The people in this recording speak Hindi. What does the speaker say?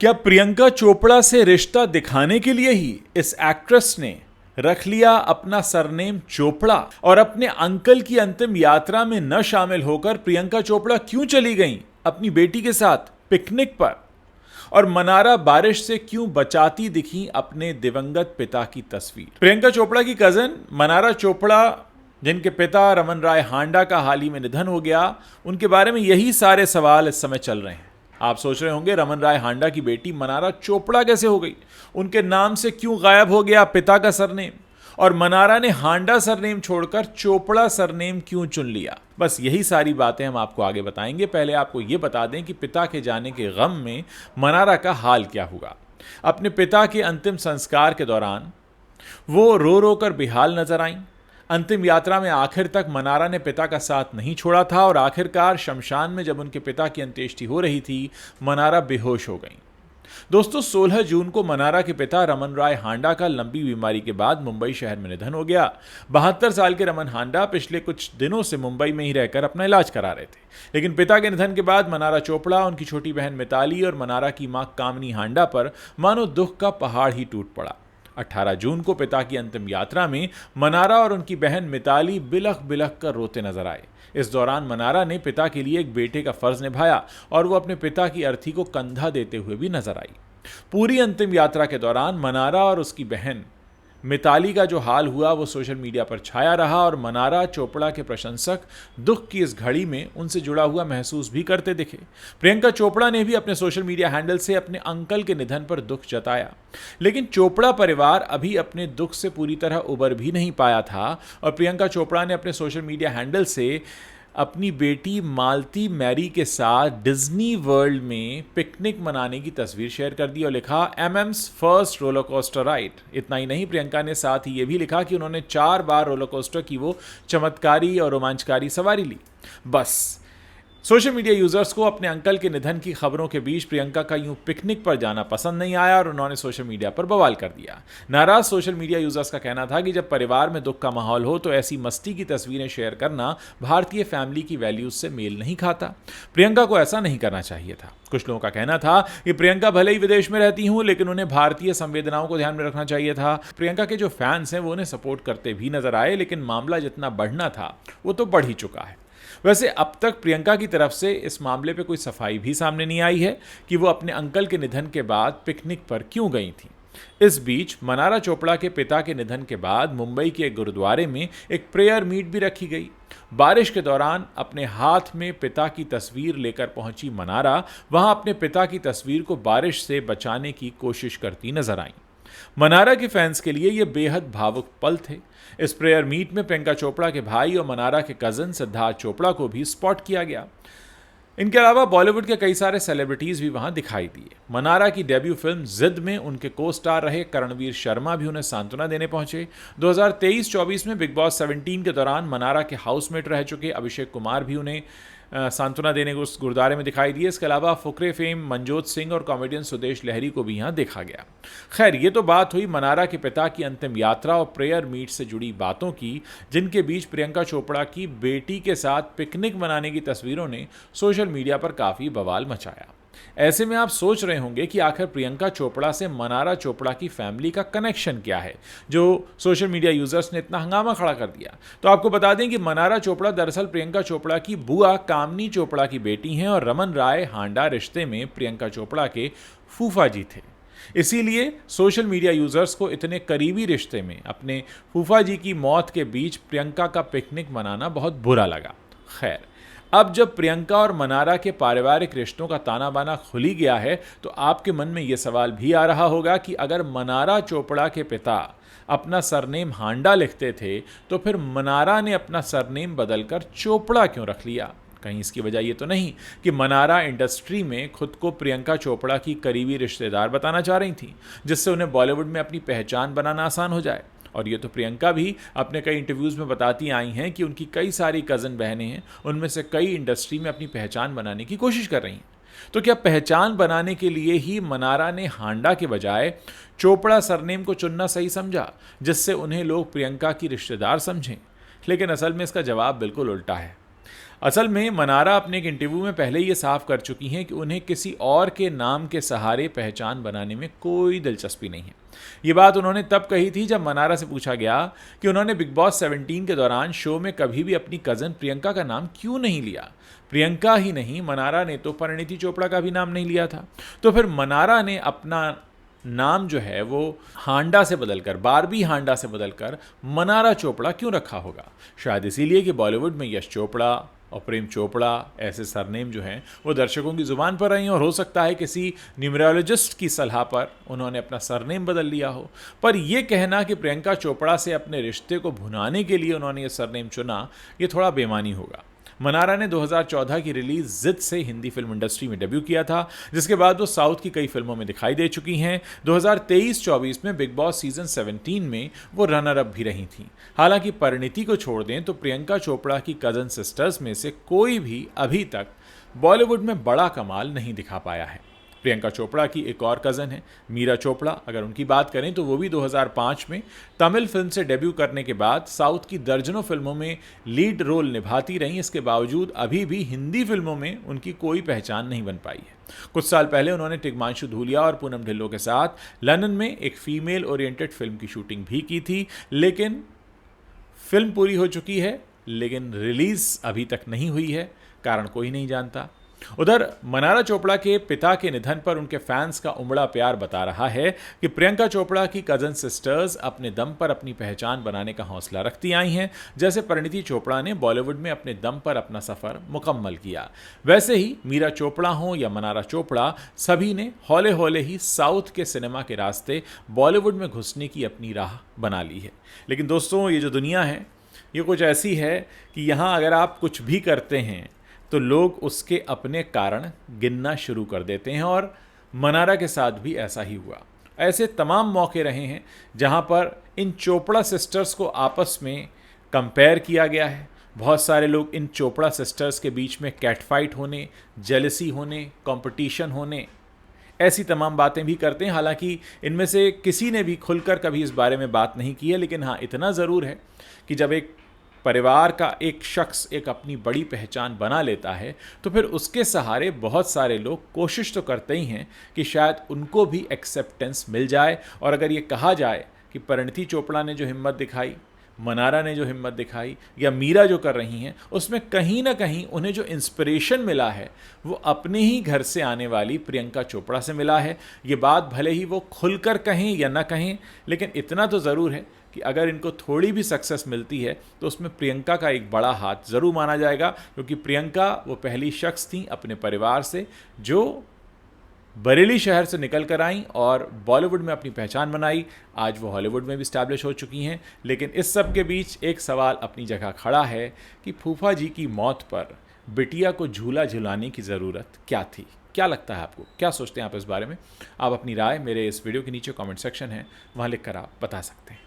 क्या प्रियंका चोपड़ा से रिश्ता दिखाने के लिए ही इस एक्ट्रेस ने रख लिया अपना सरनेम चोपड़ा और अपने अंकल की अंतिम यात्रा में न शामिल होकर प्रियंका चोपड़ा क्यों चली गईं अपनी बेटी के साथ पिकनिक पर? और मनारा बारिश से क्यों बचाती दिखी अपने दिवंगत पिता की तस्वीर? प्रियंका चोपड़ा की कजन मनारा चोपड़ा, जिनके पिता रमन राय हांडा का हाल ही में निधन हो गया, उनके बारे में यही सारे सवाल इस समय चल रहे हैं। आप सोच रहे होंगे रमन राय हांडा की बेटी मनारा चोपड़ा कैसे हो गई, उनके नाम से क्यों गायब हो गया पिता का सरनेम, और मनारा ने हांडा सरनेम छोड़कर चोपड़ा सरनेम क्यों चुन लिया? बस यही सारी बातें हम आपको आगे बताएंगे। पहले आपको यह बता दें कि पिता के जाने के गम में मनारा का हाल क्या हुआ। अपने पिता के अंतिम संस्कार के दौरान वो रो रो कर बेहाल नजर आईं। अंतिम यात्रा में आखिर तक मनारा ने पिता का साथ नहीं छोड़ा था और आखिरकार शमशान में जब उनके पिता की अंत्येष्टि हो रही थी, मनारा बेहोश हो गईं। दोस्तों, 16 जून को मनारा के पिता रमन राय हांडा का लंबी बीमारी के बाद मुंबई शहर में निधन हो गया। 72 साल के रमन हांडा पिछले कुछ दिनों से मुंबई में ही रहकर अपना इलाज करा रहे थे, लेकिन पिता के निधन के बाद मनारा चोपड़ा, उनकी छोटी बहन मिताली और मनारा की मां कामनी हांडा पर मानो दुख का पहाड़ ही टूट पड़ा। 18 जून को पिता की अंतिम यात्रा में मनारा और उनकी बहन मिताली बिलख बिलख कर रोते नजर आए। इस दौरान मनारा ने पिता के लिए एक बेटे का फर्ज निभाया और वो अपने पिता की अर्थी को कंधा देते हुए भी नजर आई। पूरी अंतिम यात्रा के दौरान मनारा और उसकी बहन मिताली का जो हाल हुआ वो सोशल मीडिया पर छाया रहा और मनारा चोपड़ा के प्रशंसक दुख की इस घड़ी में उनसे जुड़ा हुआ महसूस भी करते दिखे। प्रियंका चोपड़ा ने भी अपने सोशल मीडिया हैंडल से अपने अंकल के निधन पर दुख जताया, लेकिन चोपड़ा परिवार अभी अपने दुख से पूरी तरह उबर भी नहीं पाया था और प्रियंका चोपड़ा ने अपने सोशल मीडिया हैंडल से अपनी बेटी मालती मैरी के साथ डिज्नी वर्ल्ड में पिकनिक मनाने की तस्वीर शेयर कर दी और लिखा, एमएम्स फर्स्ट रोलर कोस्टर राइड। इतना ही नहीं, प्रियंका ने साथ ही ये भी लिखा कि उन्होंने 4 बार रोलर कोस्टर की वो चमत्कारी और रोमांचकारी सवारी ली। बस सोशल मीडिया यूजर्स को अपने अंकल के निधन की खबरों के बीच प्रियंका का यूं पिकनिक पर जाना पसंद नहीं आया और उन्होंने सोशल मीडिया पर बवाल कर दिया। नाराज सोशल मीडिया यूजर्स का कहना था कि जब परिवार में दुख का माहौल हो तो ऐसी मस्ती की तस्वीरें शेयर करना भारतीय फैमिली की वैल्यूज से मेल नहीं खाता। प्रियंका को ऐसा नहीं करना चाहिए था। कुछ लोगों का कहना था कि प्रियंका भले ही विदेश में रहती हूं, लेकिन उन्हें भारतीय संवेदनाओं को ध्यान में रखना चाहिए था। प्रियंका के जो फैंस हैं वो उन्हें सपोर्ट करते भी नजर आए, लेकिन मामला जितना बढ़ना था वो तो बढ़ ही चुका है। वैसे अब तक प्रियंका की तरफ से इस मामले पे कोई सफाई भी सामने नहीं आई है कि वो अपने अंकल के निधन के बाद पिकनिक पर क्यों गई थी। इस बीच मनारा चोपड़ा के पिता के निधन के बाद मुंबई के एक गुरुद्वारे में एक प्रेयर मीट भी रखी गई। बारिश के दौरान अपने हाथ में पिता की तस्वीर लेकर पहुंची मनारा वहां अपने पिता की तस्वीर को बारिश से बचाने की कोशिश करती नजर आई। मनारा के फैंस के लिए यह बेहद भावुक पल थे। इस प्रेयर मीट में प्रियंका चोपड़ा के भाई और मनारा के कजन सिद्धार्थ चोपड़ा को भी स्पॉट किया गया। इनके अलावा बॉलीवुड के कई सारे सेलिब्रिटीज भी वहां दिखाई दिए। मनारा की डेब्यू फिल्म जिद में उनके को स्टार रहे करणवीर शर्मा भी उन्हें सांत्वना देने पहुंचे। 2023-24 में बिग बॉस 17 के दौरान मनारा के हाउसमेट रह चुके अभिषेक कुमार भी उन्हें सांत्वना देने को उस गुरुद्वारे में दिखाई दिए। इसके अलावा फुकरे फेम मनजोत सिंह और कॉमेडियन सुदेश लहरी को भी यहाँ देखा गया। खैर, ये तो बात हुई मनारा के पिता की अंतिम यात्रा और प्रेयर मीट से जुड़ी बातों की, जिनके बीच प्रियंका चोपड़ा की बेटी के साथ पिकनिक मनाने की तस्वीरों ने सोशल मीडिया पर काफ़ी बवाल मचाया। ऐसे में आप सोच रहे होंगे कि आखिर प्रियंका चोपड़ा से मनारा चोपड़ा की फैमिली का कनेक्शन क्या है, जो सोशल मीडिया यूजर्स ने इतना हंगामा खड़ा कर दिया। तो आपको बता दें कि मनारा चोपड़ा दरअसल प्रियंका चोपड़ा की बुआ कामनी चोपड़ा की बेटी हैं और रमन राय हांडा रिश्ते में प्रियंका चोपड़ा के फूफा जी थे। इसीलिए सोशल मीडिया यूजर्स को इतने करीबी रिश्ते में अपने फूफा जी की मौत के बीच प्रियंका का पिकनिक मनाना बहुत बुरा लगा। खैर, अब जब प्रियंका और मनारा के पारिवारिक रिश्तों का ताना बाना खुल ही गया है, तो आपके मन में यह सवाल भी आ रहा होगा कि अगर मनारा चोपड़ा के पिता अपना सरनेम हांडा लिखते थे, तो फिर मनारा ने अपना सरनेम बदलकर चोपड़ा क्यों रख लिया? कहीं इसकी वजह ये तो नहीं कि मनारा इंडस्ट्री में खुद को प्रियंका चोपड़ा की करीबी रिश्तेदार बताना चाह रही थी, जिससे उन्हें बॉलीवुड में अपनी पहचान बनाना आसान हो जाए। और ये तो प्रियंका भी अपने कई इंटरव्यूज़ में बताती आई हैं कि उनकी कई सारी कज़न बहनें हैं, उनमें से कई इंडस्ट्री में अपनी पहचान बनाने की कोशिश कर रही हैं। तो क्या पहचान बनाने के लिए ही मनारा ने हांडा के बजाय चोपड़ा सरनेम को चुनना सही समझा, जिससे उन्हें लोग प्रियंका की रिश्तेदार समझें? लेकिन असल में इसका जवाब बिल्कुल उल्टा है। असल में मनारा अपने एक इंटरव्यू में पहले ही ये साफ कर चुकी हैं कि उन्हें किसी और के नाम के सहारे पहचान बनाने में कोई दिलचस्पी नहीं है। ये बात उन्होंने तब कही थी जब मनारा से पूछा गया कि उन्होंने बिग बॉस 17 के दौरान शो में कभी भी अपनी कज़न प्रियंका का नाम क्यों नहीं लिया। प्रियंका ही नहीं, मनारा ने तो परिणीति चोपड़ा का भी नाम नहीं लिया था। तो फिर मनारा ने अपना नाम जो है वो हांडा से बदलकर, बारबी हांडा से बदलकर मनारा चोपड़ा क्यों रखा होगा? शायद इसीलिए कि बॉलीवुड में यश चोपड़ा और प्रेम चोपड़ा ऐसे सरनेम जो हैं वो दर्शकों की ज़ुबान पर रही, और हो सकता है किसी न्यूमरोलॉजिस्ट की सलाह पर उन्होंने अपना सरनेम बदल लिया हो। पर यह कहना कि प्रियंका चोपड़ा से अपने रिश्ते को भुनाने के लिए उन्होंने ये सरनेम चुना, ये थोड़ा बेमानी होगा। मनारा ने 2014 की रिलीज जिद से हिंदी फिल्म इंडस्ट्री में डेब्यू किया था, जिसके बाद वो साउथ की कई फिल्मों में दिखाई दे चुकी हैं। 2023-24 में बिग बॉस सीजन 17 में वो रनर अप भी रही थीं। हालांकि परिणीति को छोड़ दें तो प्रियंका चोपड़ा की कज़न सिस्टर्स में से कोई भी अभी तक बॉलीवुड में बड़ा कमाल नहीं दिखा पाया है। प्रियंका चोपड़ा की एक और कज़न है मीरा चोपड़ा। अगर उनकी बात करें तो वो भी 2005 में तमिल फिल्म से डेब्यू करने के बाद साउथ की दर्जनों फिल्मों में लीड रोल निभाती रहीं। इसके बावजूद अभी भी हिंदी फिल्मों में उनकी कोई पहचान नहीं बन पाई है। कुछ साल पहले उन्होंने टिग्मांशु धूलिया और पूनम ढिल्लों के साथ लंदन में एक फीमेल ओरिएंटेड फिल्म की शूटिंग भी की थी, लेकिन फिल्म पूरी हो चुकी है लेकिन रिलीज अभी तक नहीं हुई है। कारण कोई नहीं जानता। उधर मनारा चोपड़ा के पिता के निधन पर उनके फैंस का उमड़ा प्यार बता रहा है कि प्रियंका चोपड़ा की कज़न सिस्टर्स अपने दम पर अपनी पहचान बनाने का हौसला रखती आई हैं, जैसे परिणीति चोपड़ा ने बॉलीवुड में अपने दम पर अपना सफ़र मुकम्मल किया। वैसे ही मीरा चोपड़ा हो या मनारा चोपड़ा, सभी ने हौले हौले ही साउथ के सिनेमा के रास्ते बॉलीवुड में घुसने की अपनी राह बना ली है। लेकिन दोस्तों, ये जो दुनिया है ये कुछ ऐसी है कि यहाँ अगर आप कुछ भी करते हैं तो लोग उसके अपने कारण गिनना शुरू कर देते हैं, और मनारा के साथ भी ऐसा ही हुआ। ऐसे तमाम मौके रहे हैं जहां पर इन चोपड़ा सिस्टर्स को आपस में कंपेयर किया गया है। बहुत सारे लोग इन चोपड़ा सिस्टर्स के बीच में कैट फाइट होने, जेलसी होने, कंपटीशन होने, ऐसी तमाम बातें भी करते हैं। हालांकि इनमें से किसी ने भी खुलकर कभी इस बारे में बात नहीं की है, लेकिन हाँ, इतना ज़रूर है कि जब एक परिवार का एक शख्स एक अपनी बड़ी पहचान बना लेता है तो फिर उसके सहारे बहुत सारे लोग कोशिश तो करते ही हैं कि शायद उनको भी एक्सेप्टेंस मिल जाए। और अगर ये कहा जाए कि परिणीति चोपड़ा ने जो हिम्मत दिखाई, मनारा ने जो हिम्मत दिखाई, या मीरा जो कर रही हैं, उसमें कहीं ना कहीं उन्हें जो इंस्पिरेशन मिला है वो अपने ही घर से आने वाली प्रियंका चोपड़ा से मिला है। ये बात भले ही वो खुलकर कहें या ना कहें, लेकिन इतना तो ज़रूर है कि अगर इनको थोड़ी भी सक्सेस मिलती है तो उसमें प्रियंका का एक बड़ा हाथ ज़रूर माना जाएगा, क्योंकि प्रियंका वो पहली शख्स थी अपने परिवार से जो बरेली शहर से निकल कर आई और बॉलीवुड में अपनी पहचान बनाई। आज वो हॉलीवुड में भी स्टैब्लिश हो चुकी हैं। लेकिन इस सब के बीच एक सवाल अपनी जगह खड़ा है कि फूफा जी की मौत पर बिटिया को झूला झुलाने की ज़रूरत क्या थी? क्या लगता है आपको? क्या सोचते हैं आप इस बारे में? आप अपनी राय मेरे इस वीडियो के नीचे कमेंट सेक्शन है वहाँ लिख कर आप बता सकते हैं।